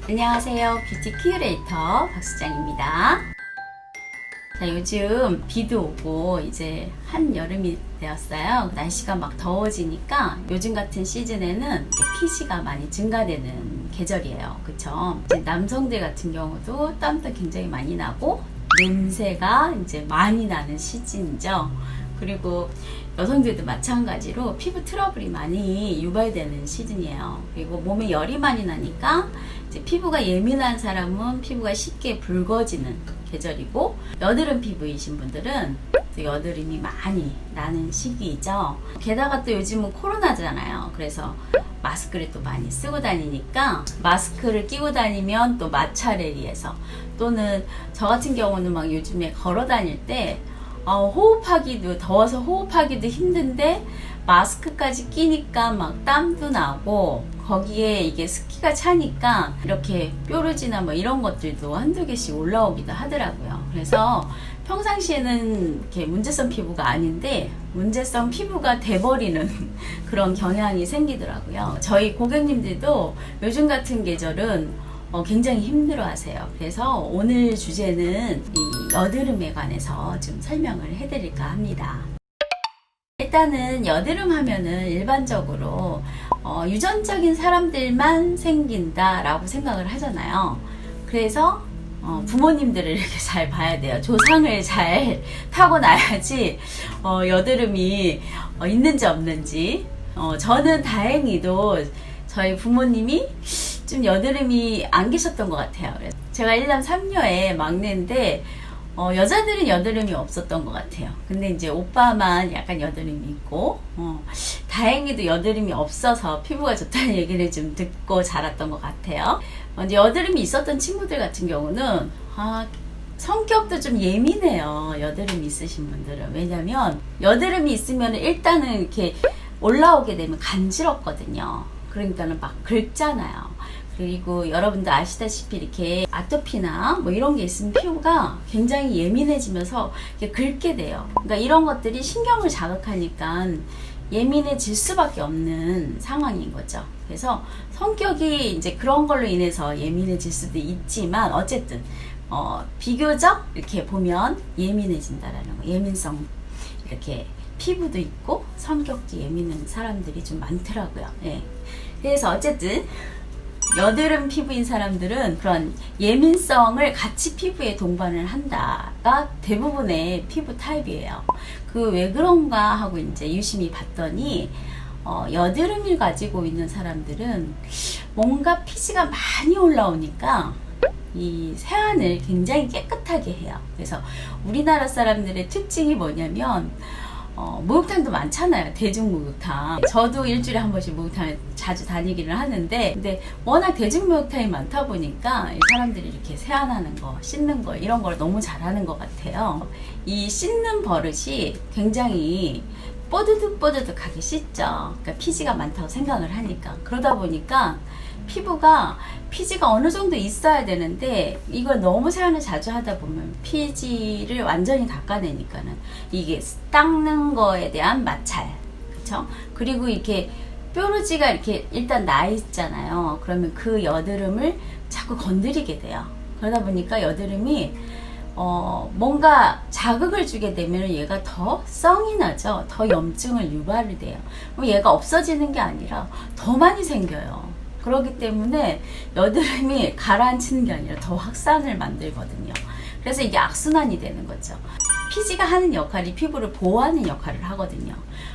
안녕하세요. 뷰티 큐레이터 박수장입니다. 자, 요즘 비도 오고 이제 한여름이 되었어요. 날씨가 막 더워지니까 요즘 같은 시즌에는 피지가 많이 증가되는 계절이에요. 그쵸? 이제 남성들 같은 경우도 땀도 굉장히 많이 나고 냄새가 이제 많이 나는 시즌이죠. 그리고 여성들도 마찬가지로 피부 트러블이 많이 유발되는 시즌이에요. 그리고 몸에 열이 많이 나니까 이제 피부가 예민한 사람은 피부가 쉽게 붉어지는 계절이고, 여드름 피부이신 분들은 또 여드름이 많이 나는 시기이죠. 게다가 또 요즘은 코로나잖아요. 그래서 마스크를 또 많이 쓰고 다니니까 마스크를 끼고 다니면 또 마찰에 의해서, 또는 저 같은 경우는 막 요즘에 걸어 다닐 때 호흡하기도, 더워서 호흡하기도 힘든데 마스크까지 끼니까 막 땀도 나고, 거기에 이게 습기가 차니까 이렇게 뾰루지나 뭐 이런 것들도 한두 개씩 올라오기도 하더라고요. 그래서 평상시에는 이렇게 문제성 피부가 아닌데 문제성 피부가 돼버리는 그런 경향이 생기더라고요. 저희 고객님들도 요즘 같은 계절은 굉장히 힘들어 하세요. 그래서 오늘 주제는 이 여드름에 관해서 좀 설명을 해드릴까 합니다. 일단은 여드름 하면은 일반적으로 유전적인 사람들만 생긴다라고 생각을 하잖아요. 그래서 부모님들을 이렇게 잘 봐야 돼요. 조상을 잘 타고나야지 여드름이 있는지 없는지. 저는 다행히도 저희 부모님이 좀 여드름이 안 계셨던 것 같아요. 제가 1남 3녀의 막내인데 여자들은 여드름이 없었던 것 같아요. 근데 이제 오빠만 약간 여드름이 있고, 다행히도 여드름이 없어서 피부가 좋다는 얘기를 좀 듣고 자랐던 것 같아요. 이제 여드름이 있었던 친구들 같은 경우는 성격도 좀 예민해요. 여드름이 있으신 분들은. 왜냐면 여드름이 있으면 일단은 이렇게 올라오게 되면 간지럽거든요. 그러니까는 막 긁잖아요. 그리고 여러분들 아시다시피 이렇게 아토피나 뭐 이런 게 있으면 피부가 굉장히 예민해지면서 이렇게 긁게 돼요. 그러니까 이런 것들이 신경을 자극하니까 예민해질 수밖에 없는 상황인 거죠. 그래서 성격이 이제 그런 걸로 인해서 예민해질 수도 있지만, 어쨌든 비교적 이렇게 보면 예민해진다라는 거, 예민성, 이렇게 피부도 있고 성격도 예민한 사람들이 좀 많더라고요. 예. 그래서 어쨌든 여드름 피부인 사람들은 그런 예민성을 같이 피부에 동반을 한다가 대부분의 피부 타입이에요. 그 왜 그런가 하고 이제 유심히 봤더니 여드름을 가지고 있는 사람들은 뭔가 피지가 많이 올라오니까 이 세안을 굉장히 깨끗하게 해요. 그래서 우리나라 사람들의 특징이 뭐냐면 목욕탕도 많잖아요. 대중목욕탕. 저도 일주일에 한 번씩 목욕탕을 자주 다니기를 하는데, 근데 워낙 대중목욕탕이 많다 보니까 이 사람들이 이렇게 세안하는 거, 씻는 거, 이런 걸 너무 잘하는 것 같아요. 이 씻는 버릇이 굉장히 뽀드득뽀드득하게 씻죠. 그러니까 피지가 많다고 생각을 하니까. 그러다 보니까 피지가 어느 정도 있어야 되는데, 이걸 너무 세안을 자주 하다 보면 피지를 완전히 닦아내니까는 이게 닦는 거에 대한 마찰, 그쵸? 그리고 이렇게 뾰루지가 이렇게 일단 나 있잖아요. 그러면 그 여드름을 자꾸 건드리게 돼요. 그러다 보니까 여드름이 뭔가 자극을 주게 되면 얘가 더 썽이 나죠. 더 염증을 유발이 돼요. 그럼 얘가 없어지는 게 아니라 더 많이 생겨요. 그렇기 때문에 여드름이 가라앉히는 게 아니라 더 확산을 만들거든요. 그래서 이게 악순환이 되는 거죠. 피지가 하는 역할이 피부를 보호하는 역할을 하거든요.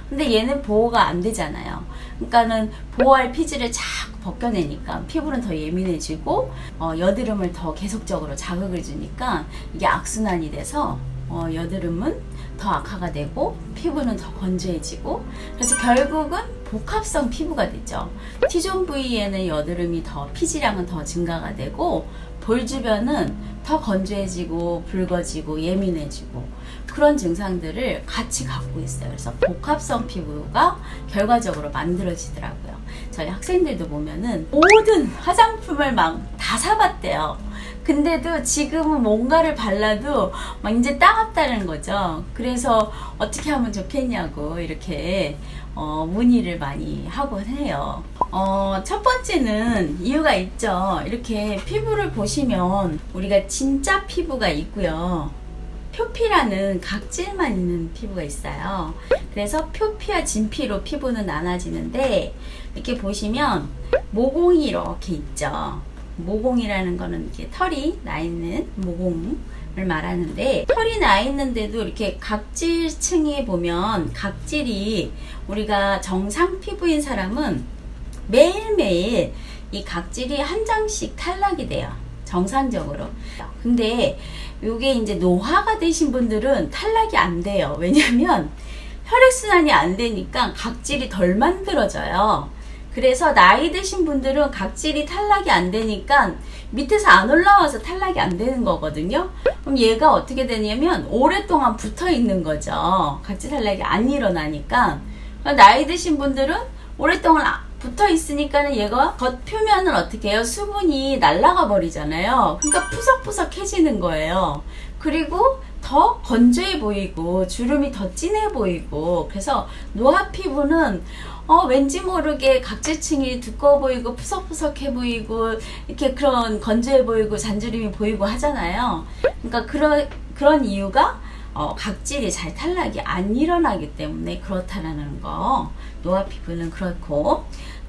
근데 얘는 보호가 안 되잖아요. 그러니까는 보호할 피지를 자꾸 벗겨내니까 피부는 더 예민해지고 여드름을 더 계속적으로 자극을 주니까 이게 악순환이 돼서 여드름은 더 악화가 되고 피부는 더 건조해지고, 그래서 결국은 복합성 피부가 되죠. T존 부위에는 여드름이 피지량은 더 증가가 되고, 볼 주변은 더 건조해지고 붉어지고 예민해지고, 그런 증상들을 같이 갖고 있어요. 그래서 복합성 피부가 결과적으로 만들어지더라고요. 저희 학생들도 보면은 모든 화장품을 막 다 사봤대요. 근데도 지금은 뭔가를 발라도 막 이제 따갑다는 거죠. 그래서 어떻게 하면 좋겠냐고 이렇게 문의를 많이 하곤 해요. 첫 번째는 이유가 있죠. 이렇게 피부를 보시면 우리가 진짜 피부가 있고요. 표피라는 각질만 있는 피부가 있어요. 그래서 표피와 진피로 피부는 나눠지는데, 이렇게 보시면 모공이 이렇게 있죠. 모공이라는 거는 이렇게 털이 나 있는 모공을 말하는데, 털이 나 있는데도 이렇게 각질층에 보면 각질이, 우리가 정상 피부인 사람은 매일매일 이 각질이 한 장씩 탈락이 돼요. 정상적으로. 근데 요게 이제 노화가 되신 분들은 탈락이 안 돼요. 왜냐면 혈액순환이 안 되니까 각질이 덜 만들어져요. 그래서 나이 드신 분들은 각질이 탈락이 안 되니까 밑에서 안 올라와서 탈락이 안 되는 거거든요. 그럼 얘가 어떻게 되냐면 오랫동안 붙어 있는 거죠. 각질 탈락이 안 일어나니까. 나이 드신 분들은 오랫동안 붙어 있으니까는 얘가 겉 표면은 어떻게 해요? 수분이 날아가 버리잖아요. 그러니까 푸석푸석해지는 거예요. 그리고 더 건조해 보이고 주름이 더 진해 보이고, 그래서 노화 피부는 왠지 모르게 각질층이 두꺼워 보이고 푸석푸석해 보이고 이렇게 그런 건조해 보이고 잔주름이 보이고 하잖아요. 그러니까 그런 이유가 각질이 잘 탈락이 안 일어나기 때문에 그렇다라는 거. 노화 피부는 그렇고,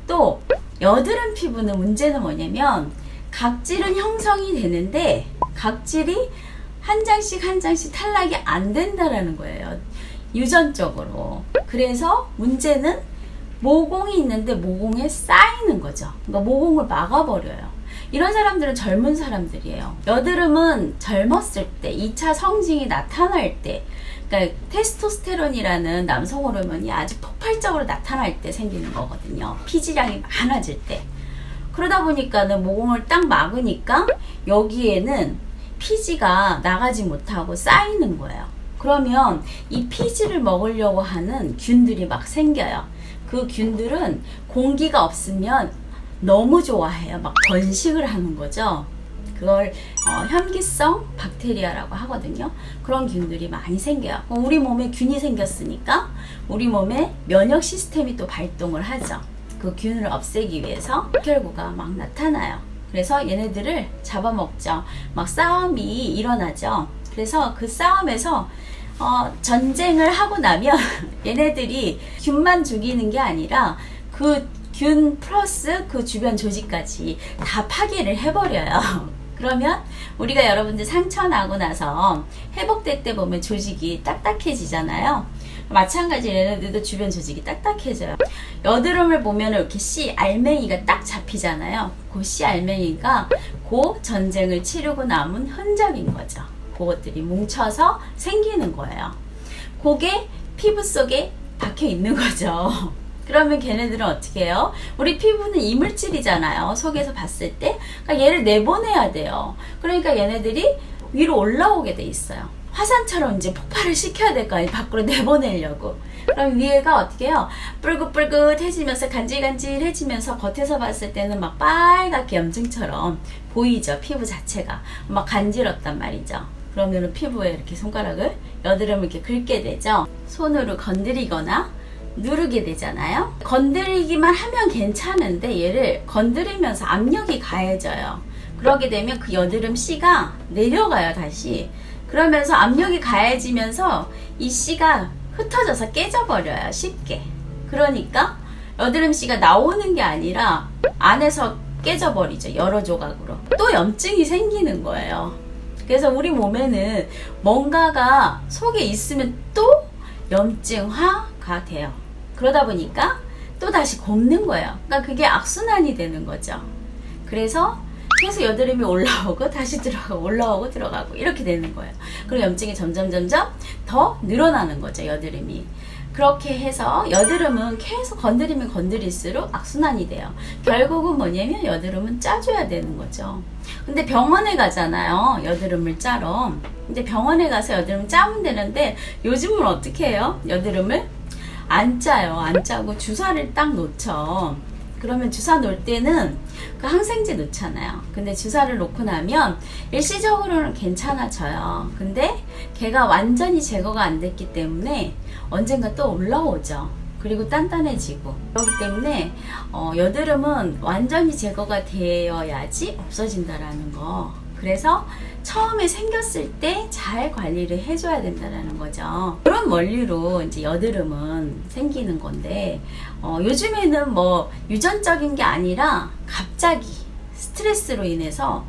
또 여드름 피부는 문제는 뭐냐면 각질은 형성이 되는데 각질이 한 장씩 한 장씩 탈락이 안 된다라는 거예요. 유전적으로. 그래서 문제는 모공이 있는데 모공에 쌓이는 거죠. 그러니까 모공을 막아버려요. 이런 사람들은 젊은 사람들이에요. 여드름은 젊었을 때, 2차 성징이 나타날 때, 그러니까 테스토스테론이라는 남성 호르몬이 아주 폭발적으로 나타날 때 생기는 거거든요. 피지량이 많아질 때. 그러다 보니까는 모공을 딱 막으니까 여기에는 피지가 나가지 못하고 쌓이는 거예요. 그러면 이 피지를 먹으려고 하는 균들이 막 생겨요. 그 균들은 공기가 없으면 너무 좋아해요. 막 번식을 하는 거죠. 그걸 현기성 박테리아라고 하거든요. 그런 균들이 많이 생겨요. 우리 몸에 균이 생겼으니까 우리 몸에 면역 시스템이 또 발동을 하죠. 그 균을 없애기 위해서 혈구가 막 나타나요. 그래서 얘네들을 잡아먹죠. 막 싸움이 일어나죠. 그래서 그 싸움에서 전쟁을 하고 나면 얘네들이 균만 죽이는 게 아니라 그 균 플러스 그 주변 조직까지 다 파괴를 해버려요. 그러면 우리가 여러분들 상처 나고 나서 회복될 때 보면 조직이 딱딱해지잖아요. 마찬가지로 얘네들도 주변 조직이 딱딱해져요. 여드름을 보면 이렇게 씨 알맹이가 딱 잡히잖아요. 그 씨 알맹이가 그 전쟁을 치르고 남은 흔적인 거죠. 그것들이 뭉쳐서 생기는 거예요. 그게 피부 속에 박혀 있는 거죠. 그러면 걔네들은 어떻게 해요? 우리 피부는 이물질이잖아요. 속에서 봤을 때. 그러니까 얘를 내보내야 돼요. 그러니까 얘네들이 위로 올라오게 돼 있어요. 화산처럼 이제 폭발을 시켜야 될 거 아니에요. 밖으로 내보내려고. 그럼 위에가 어떻게 해요? 뿔긋뿔긋해지면서 간질간질해지면서 겉에서 봤을 때는 막 빨갛게 염증처럼 보이죠. 피부 자체가. 막 간지럽단 말이죠. 그러면은 피부에 이렇게 손가락을, 여드름을 이렇게 긁게 되죠. 손으로 건드리거나 누르게 되잖아요. 건드리기만 하면 괜찮은데 얘를 건드리면서 압력이 가해져요. 그러게 되면 그 여드름 씨가 내려가요. 다시. 그러면서 압력이 가해지면서 이 씨가 흩어져서 깨져버려요. 쉽게. 그러니까 여드름 씨가 나오는 게 아니라 안에서 깨져버리죠. 여러 조각으로. 또 염증이 생기는 거예요. 그래서 우리 몸에는 뭔가가 속에 있으면 또 염증화가 돼요. 그러다 보니까 또 다시 곱는 거예요. 그러니까 그게 악순환이 되는 거죠. 그래서 계속 여드름이 올라오고 다시 들어가고 올라오고 들어가고 이렇게 되는 거예요. 그리고 염증이 점점 더 늘어나는 거죠. 여드름이. 그렇게 해서 여드름은 계속 건드리면 건드릴수록 악순환이 돼요. 결국은 뭐냐면 여드름은 짜줘야 되는 거죠. 근데 병원에 가잖아요. 여드름을 짜러. 근데 병원에 가서 여드름 짜면 되는데 요즘은 어떻게 해요? 여드름을 안 짜요. 안 짜고 주사를 딱 놓죠. 그러면 주사 놓을 때는 그 항생제 놓잖아요. 근데 주사를 놓고 나면 일시적으로는 괜찮아져요. 근데 걔가 완전히 제거가 안 됐기 때문에 언젠가 또 올라오죠. 그리고 단단해지고 그렇기 때문에 여드름은 완전히 제거가 되어야지 없어진다라는 거. 그래서 처음에 생겼을 때 잘 관리를 해줘야 된다는 거죠. 그런 원리로 이제 여드름은 생기는 건데 요즘에는 뭐 유전적인 게 아니라 갑자기 스트레스로 인해서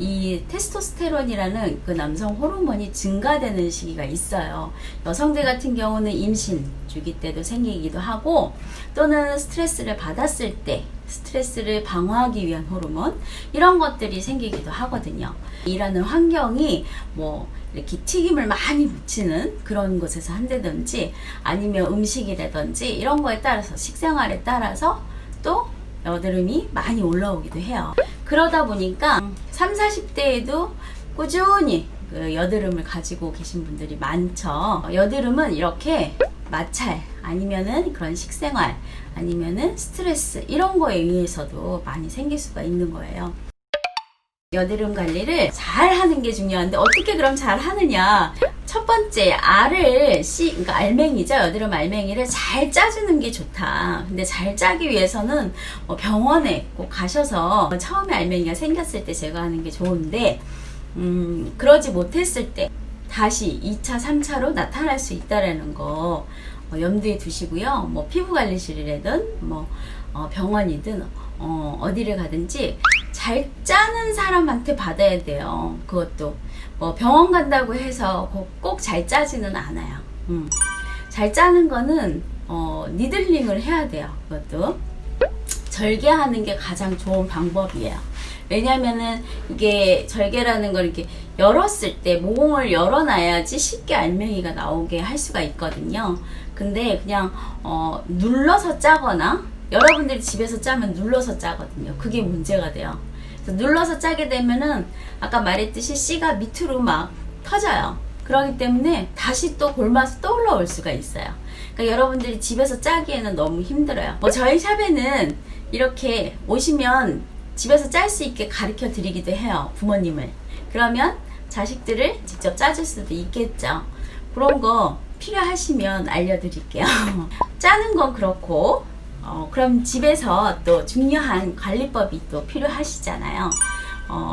이 테스토스테론이라는 그 남성 호르몬이 증가되는 시기가 있어요. 여성들 같은 경우는 임신 주기 때도 생기기도 하고, 또는 스트레스를 받았을 때 스트레스를 방어하기 위한 호르몬, 이런 것들이 생기기도 하거든요. 일하는 환경이 뭐 이렇게 튀김을 많이 묻히는 그런 곳에서 한다든지, 아니면 음식이라든지 이런 거에 따라서, 식생활에 따라서 또 여드름이 많이 올라오기도 해요. 그러다 보니까 30, 40대에도 꾸준히 그 여드름을 가지고 계신 분들이 많죠. 여드름은 이렇게 마찰, 아니면은 그런 식생활, 아니면은 스트레스, 이런 거에 의해서도 많이 생길 수가 있는 거예요. 여드름 관리를 잘 하는 게 중요한데, 어떻게 그럼 잘 하느냐? 첫 번째, 그러니까 알맹이죠. 여드름 알맹이를 잘 짜주는 게 좋다. 근데 잘 짜기 위해서는 병원에 꼭 가셔서 처음에 알맹이가 생겼을 때 제거하는 게 좋은데, 그러지 못했을 때 다시 2차, 3차로 나타날 수 있다라는 거 염두에 두시고요. 뭐 피부관리실이라든 뭐 병원이든 어디를 가든지 잘 짜는 사람한테 받아야 돼요. 그것도 뭐 병원 간다고 해서 꼭 잘 짜지는 않아요. 잘 짜는 거는 니들링을 해야 돼요. 그것도 절개하는 게 가장 좋은 방법이에요. 왜냐면은 이게 절개라는 걸 이렇게 열었을 때 모공을 열어놔야지 쉽게 알맹이가 나오게 할 수가 있거든요. 근데 그냥 눌러서 짜거나, 여러분들이 집에서 짜면 눌러서 짜거든요. 그게 문제가 돼요. 그래서 눌러서 짜게 되면은 아까 말했듯이 씨가 밑으로 막 터져요. 그렇기 때문에 다시 또 골마서 또 올라올 수가 있어요. 그러니까 여러분들이 집에서 짜기에는 너무 힘들어요. 저희 샵에는 이렇게 오시면 집에서 짤 수 있게 가르쳐 드리기도 해요. 부모님을. 그러면 자식들을 직접 짜줄 수도 있겠죠. 그런 거 필요하시면 알려드릴게요. 짜는 건 그렇고, 그럼 집에서 또 중요한 관리법이 또 필요하시잖아요.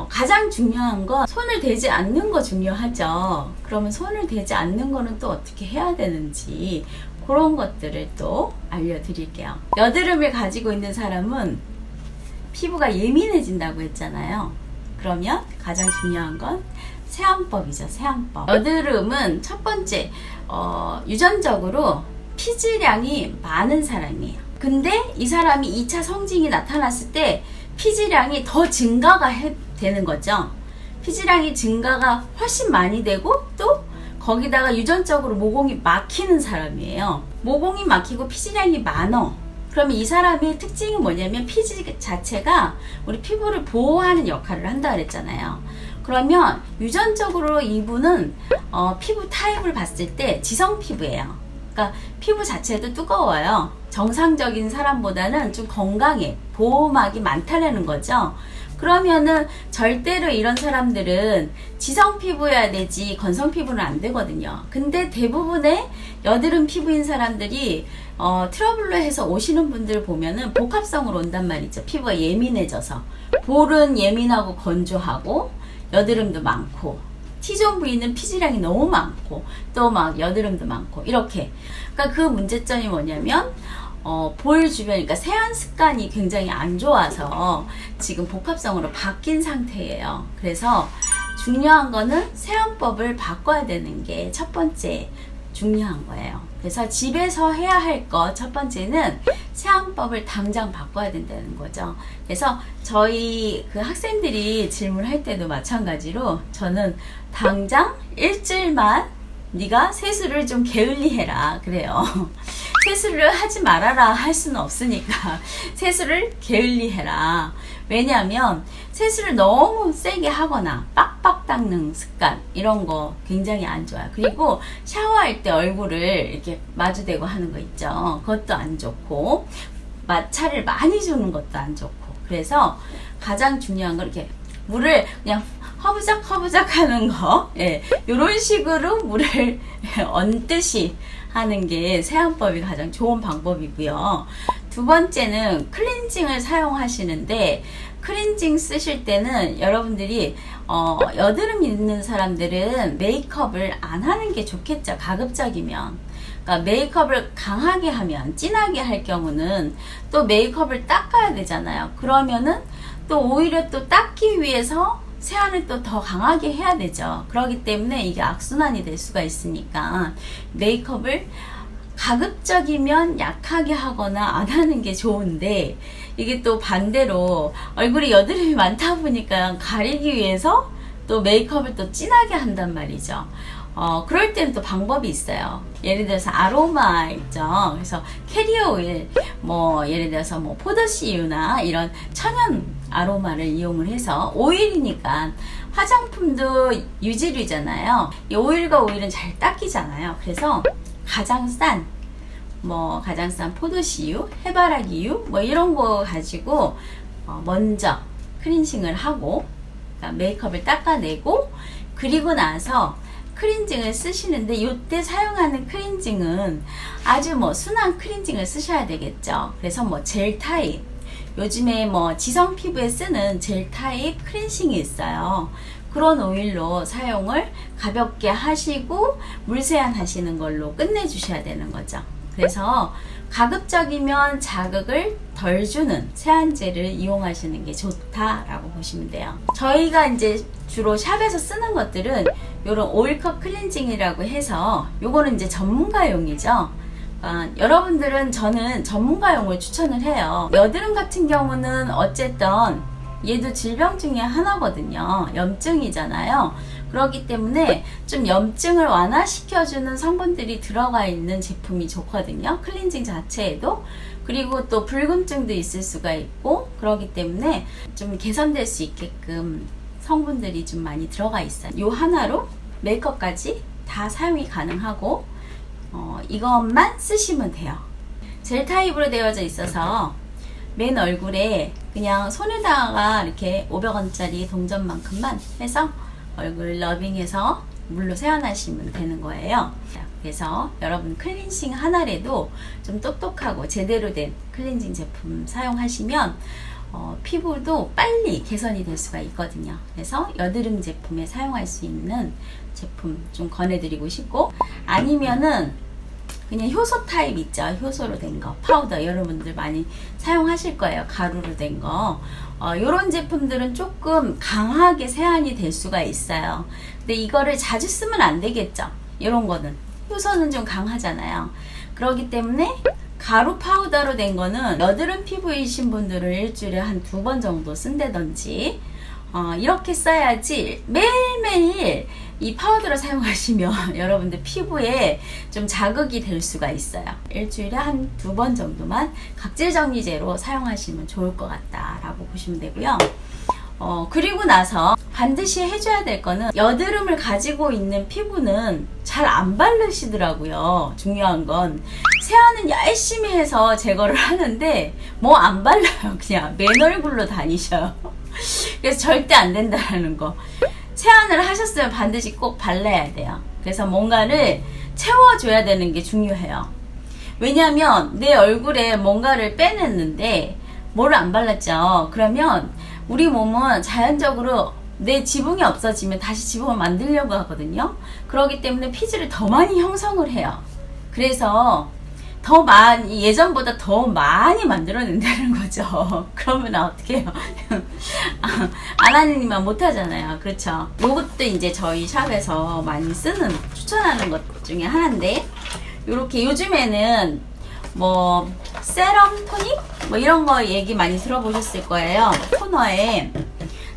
가장 중요한 건 손을 대지 않는 거 중요하죠. 그러면 손을 대지 않는 거는 또 어떻게 해야 되는지, 그런 것들을 또 알려드릴게요. 여드름을 가지고 있는 사람은 피부가 예민해진다고 했잖아요. 그러면 가장 중요한 건 세안법이죠. 세안법. 여드름은 첫 번째, 유전적으로 피지량이 많은 사람이에요. 근데 이 사람이 2차 성징이 나타났을 때 피지량이 더 증가가 되는 거죠. 피지량이 증가가 훨씬 많이 되고, 또 거기다가 유전적으로 모공이 막히는 사람이에요. 모공이 막히고 피지량이 많어. 그러면 이 사람의 특징이 뭐냐면, 피지 자체가 우리 피부를 보호하는 역할을 한다 그랬잖아요. 그러면 유전적으로 이분은 피부 타입을 봤을 때 지성 피부예요. 그러니까 피부 자체도 두꺼워요. 정상적인 사람보다는 좀 건강해, 보호막이 많다라는 거죠. 그러면은 절대로 이런 사람들은 지성 피부여야 되지 건성 피부는 안 되거든요. 근데 대부분의 여드름 피부인 사람들이 트러블로 해서 오시는 분들 보면은 복합성으로 온단 말이죠. 피부가 예민해져서. 볼은 예민하고 건조하고 여드름도 많고, T존 부위는 피지량이 너무 많고, 또 막 여드름도 많고, 이렇게. 그러니까 그 문제점이 뭐냐면 볼 주변, 그러니까 세안 습관이 굉장히 안 좋아서 지금 복합성으로 바뀐 상태예요. 그래서 중요한 거는 세안법을 바꿔야 되는 게 첫 번째 중요한 거예요. 그래서 집에서 해야 할 거 첫 번째는 세안법을 당장 바꿔야 된다는 거죠. 그래서 저희 그 학생들이 질문할 때도 마찬가지로 저는 당장 일주일만 네가 세수를 좀 게을리해라 그래요. 세수를 하지 말아라 할 수는 없으니까 세수를 게을리해라. 왜냐하면 세수를 너무 세게 하거나 빡빡 닦는 습관, 이런 거 굉장히 안 좋아요. 그리고 샤워할 때 얼굴을 이렇게 마주대고 하는 거 있죠. 그것도 안 좋고, 마찰을 많이 주는 것도 안 좋고. 그래서 가장 중요한 건 이렇게 물을 그냥 허브적 하는 거, 예, 요런 식으로 물을 얹듯이 하는 게 세안법이 가장 좋은 방법이고요. 두 번째는 클렌징을 사용하시는데, 클렌징 쓰실 때는 여러분들이 여드름 있는 사람들은 메이크업을 안 하는 게 좋겠죠. 가급적이면. 그러니까 메이크업을 강하게 하면, 진하게 할 경우는 또 메이크업을 닦아야 되잖아요. 그러면은 또 오히려 또 닦기 위해서 세안을 또 더 강하게 해야 되죠. 그렇기 때문에 이게 악순환이 될 수가 있으니까 메이크업을 가급적이면 약하게 하거나 안 하는 게 좋은데, 이게 또 반대로 얼굴에 여드름이 많다 보니까 가리기 위해서 또 메이크업을 또 진하게 한단 말이죠. 그럴 때는 또 방법이 있어요. 예를 들어서 아로마 있죠. 그래서 캐리어 오일, 뭐 예를 들어서 뭐 포더씨유나 이런 천연 아로마를 이용을 해서, 오일이니까 화장품도 유지류잖아요. 이 오일과 오일은 잘 닦이잖아요. 그래서 가장 싼 포도씨유, 해바라기유 뭐 이런 거 가지고 먼저 클렌징을 하고, 그러니까 메이크업을 닦아내고, 그리고 나서 클렌징을 쓰시는데, 이때 사용하는 클렌징은 아주 뭐 순한 클렌징을 쓰셔야 되겠죠. 그래서 뭐 젤 타입, 요즘에 뭐 지성 피부에 쓰는 젤 타입 클렌징이 있어요. 그런 오일로 사용을 가볍게 하시고 물세안 하시는 걸로 끝내주셔야 되는 거죠. 그래서 가급적이면 자극을 덜 주는 세안제를 이용하시는 게 좋다라고 보시면 돼요. 저희가 이제 주로 샵에서 쓰는 것들은 이런 오일컵 클렌징이라고 해서, 요거는 이제 전문가용이죠. 여러분들은, 저는 전문가용을 추천을 해요. 여드름 같은 경우는 어쨌든 얘도 질병 중에 하나거든요. 염증이잖아요. 그렇기 때문에 좀 염증을 완화시켜주는 성분들이 들어가 있는 제품이 좋거든요. 클렌징 자체에도. 그리고 또 붉은증도 있을 수가 있고, 그렇기 때문에 좀 개선될 수 있게끔 성분들이 좀 많이 들어가 있어요. 요 하나로 메이크업까지 다 사용이 가능하고, 이것만 쓰시면 돼요. 젤 타입으로 되어져 있어서 맨 얼굴에 그냥 손에다가 이렇게 500원짜리 동전만큼만 해서 얼굴 러빙해서 물로 세안하시면 되는 거예요. 그래서 여러분 클렌징 하나라도 좀 똑똑하고 제대로 된 클렌징 제품 사용하시면 피부도 빨리 개선이 될 수가 있거든요. 그래서 여드름 제품에 사용할 수 있는 제품 좀 권해드리고 싶고, 아니면은 그냥 효소 타입 있죠. 효소로 된 거, 파우더, 여러분들 많이 사용하실 거예요. 가루로 된 거. 요런 제품들은 조금 강하게 세안이 될 수가 있어요. 근데 이거를 자주 쓰면 안 되겠죠. 이런 거는 효소는 좀 강하잖아요. 그렇기 때문에 가루 파우더로 된 거는 여드름 피부이신 분들은 일주일에 한 2번 정도 쓴다든지, 이렇게 써야지 매일매일 이 파우더를 사용하시면 여러분들 피부에 좀 자극이 될 수가 있어요. 일주일에 한 2번 정도만 각질 정리제로 사용하시면 좋을 것 같다라고 보시면 되고요. 그리고 나서 반드시 해줘야 될 거는, 여드름을 가지고 있는 피부는 잘 안 바르시더라고요. 중요한 건 세안은 열심히 해서 제거를 하는데 뭐 안 발라요. 그냥 맨 얼굴로 다니셔요. 그래서 절대 안 된다는 거. 세안을 하셨으면 반드시 꼭 발라야 돼요. 그래서 뭔가를 채워줘야 되는 게 중요해요. 왜냐하면 내 얼굴에 뭔가를 빼냈는데 뭐를 안 발랐죠. 그러면 우리 몸은 자연적으로 내 지붕이 없어지면 다시 지붕을 만들려고 하거든요. 그렇기 때문에 피지를 더 많이 형성을 해요. 그래서 더 많이, 예전보다 더 많이 만들어낸다는 거죠. 그러면 어떻게 해요? 안 하는 이만 못 하잖아요. 그렇죠? 요것도 이제 저희 샵에서 많이 쓰는, 추천하는 것 중에 하나인데, 요렇게 요즘에는 뭐 세럼 토닉 뭐 이런 거 얘기 많이 들어보셨을 거예요. 토너에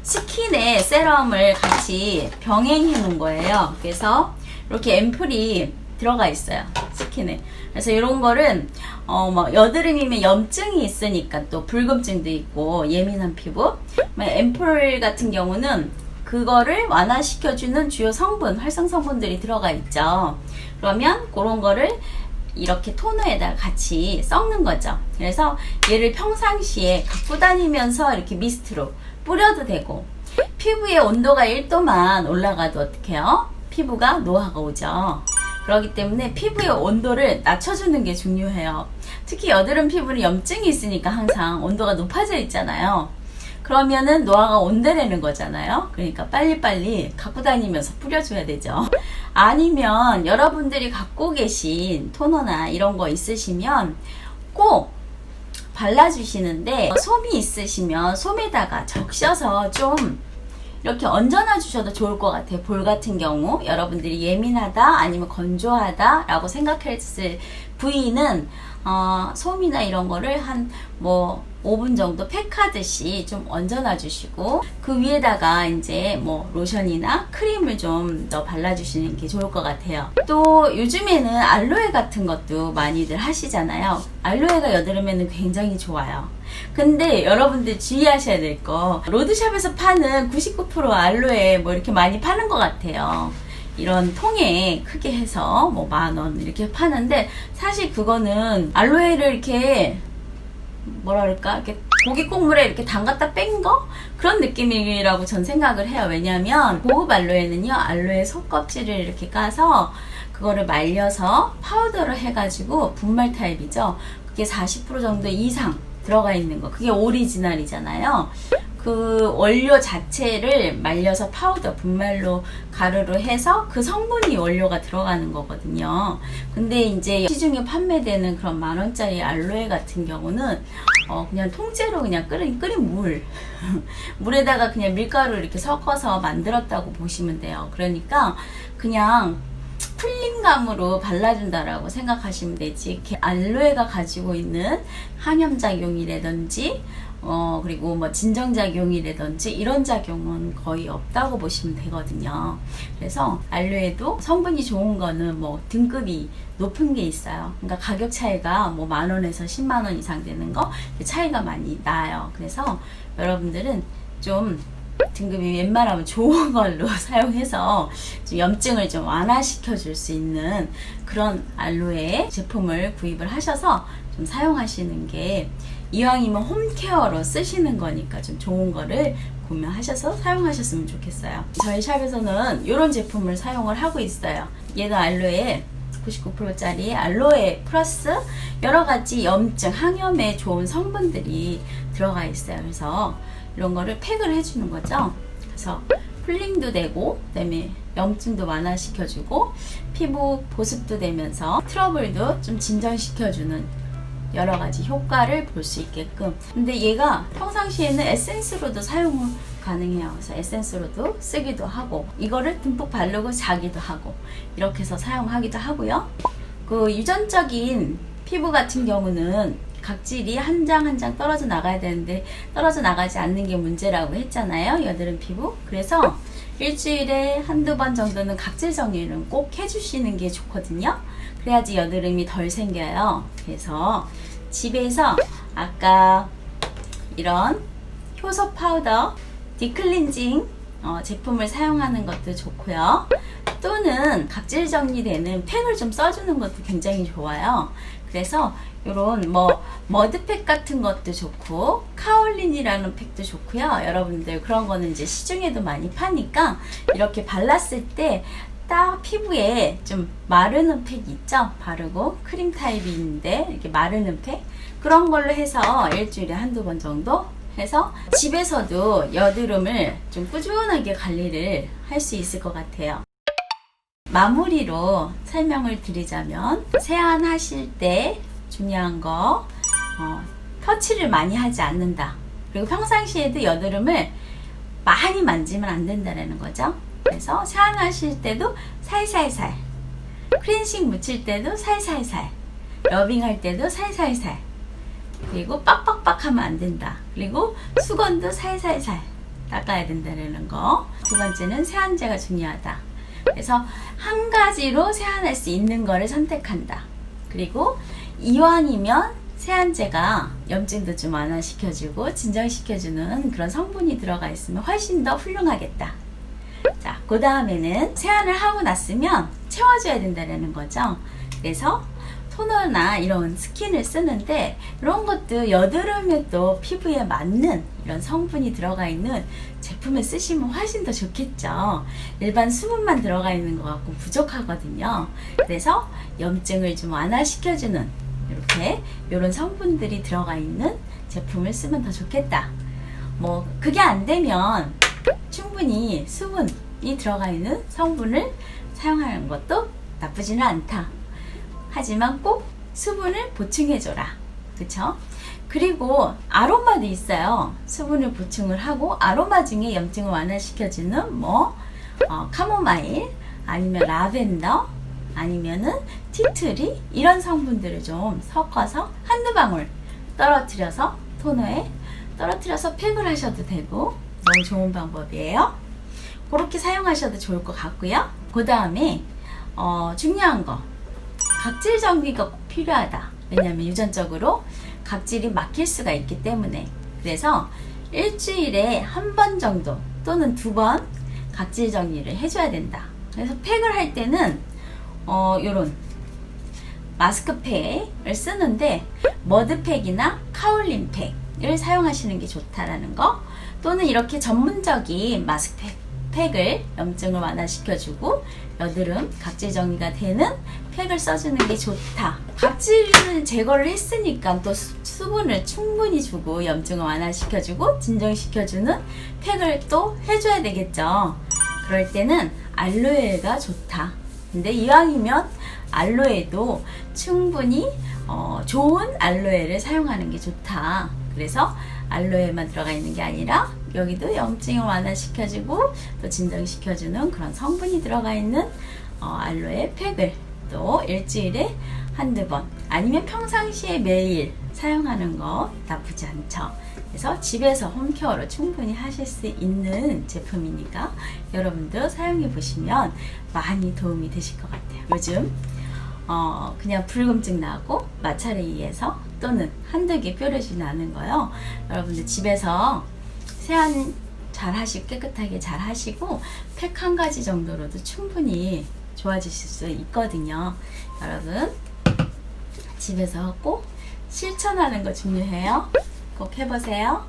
스킨에 세럼을 같이 병행해 놓은 거예요. 그래서 이렇게 앰플이 들어가 있어요, 스킨에. 그래서 이런 거를 뭐 여드름이면 염증이 있으니까 또 붉음증도 있고 예민한 피부, 앰플 같은 경우는 그거를 완화시켜주는 주요 성분, 활성 성분들이 들어가 있죠. 그러면 그런 거를 이렇게 토너에다 같이 섞는 거죠. 그래서 얘를 평상시에 갖고 다니면서 이렇게 미스트로 뿌려도 되고, 피부의 온도가 1도만 올라가도 어떻게 해요? 피부가 노화가 오죠. 그렇기 때문에 피부의 온도를 낮춰주는 게 중요해요. 특히 여드름 피부는 염증이 있으니까 항상 온도가 높아져 있잖아요. 그러면은 노화가 온다라는 거잖아요. 그러니까 빨리빨리 갖고 다니면서 뿌려줘야 되죠. 아니면 여러분들이 갖고 계신 토너나 이런 거 있으시면 꼭 발라주시는데, 솜이 있으시면 솜에다가 적셔서 좀 이렇게 얹어놔 주셔도 좋을 것 같아요. 볼 같은 경우 여러분들이 예민하다 아니면 건조하다 라고 생각했을 부위는 솜이나 이런 거를 한 5분 정도 팩하듯이 좀 얹어놔 주시고, 그 위에다가 이제 로션이나 크림을 좀 더 발라주시는 게 좋을 것 같아요. 또 요즘에는 알로에 같은 것도 많이들 하시잖아요. 알로에가 여드름에는 굉장히 좋아요. 근데 여러분들 주의하셔야 될 거, 로드샵에서 파는 99% 알로에 이렇게 많이 파는 것 같아요. 이런 통에 크게 해서 10,000원 이렇게 파는데, 사실 그거는 알로에를 이렇게 이렇게 고기 국물에 이렇게 담갔다 뺀 거? 그런 느낌이라고 전 생각을 해요. 왜냐면 고급 알로에는요, 알로에 속껍질을 이렇게 까서 그거를 말려서 파우더를 해가지고 분말 타입이죠. 그게 40% 정도 이상 들어가 있는 거, 그게 오리지널이잖아요. 그 원료 자체를 말려서 파우더, 분말로 가루로 해서 그 성분이 원료가 들어가는 거거든요. 근데 이제 시중에 판매되는 그런 10,000원짜리 알로에 같은 경우는 그냥 통째로 그냥 끓인 물에다가 그냥 밀가루 이렇게 섞어서 만들었다고 보시면 돼요. 그러니까 그냥 쿨링감으로 발라준다라고 생각하시면 되지, 이렇게 알로에가 가지고 있는 항염작용이라든지 그리고 진정작용이라든지 이런 작용은 거의 없다고 보시면 되거든요. 그래서 알로에도 성분이 좋은 거는 등급이 높은 게 있어요. 그러니까 가격 차이가 10,000원에서 100,000원 이상 되는 거, 차이가 많이 나요. 그래서 여러분들은 좀 등급이 웬만하면 좋은 걸로 사용해서 좀 염증을 좀 완화시켜 줄 수 있는 그런 알로에 제품을 구입을 하셔서 좀 사용하시는 게, 이왕이면 홈케어로 쓰시는 거니까 좀 좋은 거를 구매하셔서 사용하셨으면 좋겠어요. 저희 샵에서는 이런 제품을 사용을 하고 있어요. 얘는 알로에 99%짜리 알로에 플러스 여러가지 염증, 항염에 좋은 성분들이 들어가 있어요. 그래서 이런 거를 팩을 해주는 거죠. 그래서 쿨링도 되고, 그 다음에 염증도 완화시켜주고, 피부 보습도 되면서 트러블도 좀 진정시켜주는 여러가지 효과를 볼 수 있게끔. 근데 얘가 평상시에는 에센스로도 사용 가능해요. 그래서 에센스로도 쓰기도 하고, 이거를 듬뿍 바르고 자기도 하고, 이렇게 해서 사용하기도 하고요. 그 유전적인 피부 같은 경우는 각질이 한 장 한 장 떨어져 나가야 되는데 떨어져 나가지 않는 게 문제라고 했잖아요, 여드름 피부. 그래서 일주일에 한두 번 정도는 각질 정리는 꼭 해주시는 게 좋거든요. 그래야지 여드름이 덜 생겨요. 그래서 집에서 아까 이런 효소 파우더, 디클렌징 제품을 사용하는 것도 좋고요. 또는 각질 정리되는 팩을 좀 써주는 것도 굉장히 좋아요. 그래서 이런 머드팩 같은 것도 좋고, 카올린이라는 팩도 좋고요. 여러분들 그런 거는 이제 시중에도 많이 파니까 이렇게 발랐을 때 딱 피부에 좀 마르는 팩 있죠? 바르고 크림 타입인데 이렇게 마르는 팩, 그런 걸로 해서 일주일에 한두 번 정도 해서 집에서도 여드름을 좀 꾸준하게 관리를 할 수 있을 것 같아요. 마무리로 설명을 드리자면, 세안하실 때 중요한 거, 터치를 많이 하지 않는다. 그리고 평상시에도 여드름을 많이 만지면 안 된다는 거죠. 그래서 세안하실 때도 살살살, 클렌징 묻힐 때도 살살살, 러빙할 때도 살살살, 그리고 빡빡빡 하면 안 된다. 그리고 수건도 살살살 닦아야 된다는 거. 두 번째는 세안제가 중요하다. 그래서 한 가지로 세안할 수 있는 거를 선택한다. 그리고 이왕이면 세안제가 염증도 좀 완화시켜주고 진정시켜주는 그런 성분이 들어가 있으면 훨씬 더 훌륭하겠다. 자, 그 다음에는 세안을 하고 났으면 채워줘야 된다는 거죠. 그래서 토너나 이런 스킨을 쓰는데 이런 것도 여드름에 또 피부에 맞는 이런 성분이 들어가 있는 제품을 쓰시면 훨씬 더 좋겠죠. 일반 수분만 들어가 있는 것 같고 부족하거든요. 그래서 염증을 좀 완화시켜주는 이렇게 이런 성분들이 들어가 있는 제품을 쓰면 더 좋겠다. 뭐 그게 안 되면 충분히 수분이 들어가 있는 성분을 사용하는 것도 나쁘지는 않다. 하지만 꼭 수분을 보충해줘라. 그쵸? 그리고 아로마도 있어요. 수분을 보충을 하고 아로마 중에 염증을 완화시켜주는 카모마일 아니면 라벤더 아니면은 티트리 이런 성분들을 좀 섞어서 한두 방울 떨어뜨려서 토너에 떨어뜨려서 팩을 하셔도 되고 너무 좋은 방법이에요. 그렇게 사용하셔도 좋을 것 같고요. 그 다음에 중요한 거 각질 정리가 꼭 필요하다. 왜냐하면 유전적으로 각질이 막힐 수가 있기 때문에. 그래서 일주일에 한 번 정도 또는 2번 각질 정리를 해줘야 된다. 그래서 팩을 할 때는 요런 마스크팩을 쓰는데 머드팩이나 카올린 팩을 사용하시는 게 좋다라는 거, 또는 이렇게 전문적인 마스크팩을 염증을 완화시켜주고 여드름 각질 정리가 되는 팩을 써주는 게 좋다. 각질을 제거를 했으니까 또 수분을 충분히 주고 염증을 완화시켜주고 진정시켜주는 팩을 또 해줘야 되겠죠. 그럴 때는 알로에가 좋다. 근데 이왕이면 알로에도 충분히 좋은 알로에를 사용하는 게 좋다. 그래서 알로에만 들어가 있는 게 아니라 여기도 염증을 완화시켜주고 또 진정시켜주는 그런 성분이 들어가 있는 알로에 팩을 또 일주일에 한두 번 아니면 평상시에 매일 사용하는 거 나쁘지 않죠. 그래서 집에서 홈케어로 충분히 하실 수 있는 제품이니까 여러분도 사용해 보시면 많이 도움이 되실 것 같아요. 요즘 그냥 불금증 나고 마찰에 의해서 또는 한두 개 뾰루지 나는 거요. 여러분들 집에서 세안 잘 하시고 깨끗하게 잘 하시고 팩 한 가지 정도로도 충분히 좋아지실 수 있거든요. 여러분 집에서 꼭 실천하는 거 중요해요. 꼭 해보세요.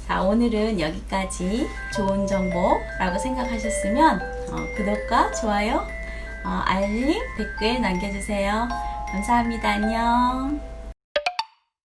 자, 오늘은 여기까지 좋은 정보라고 생각하셨으면 구독과 좋아요, 알림, 댓글 남겨주세요. 감사합니다. 안녕.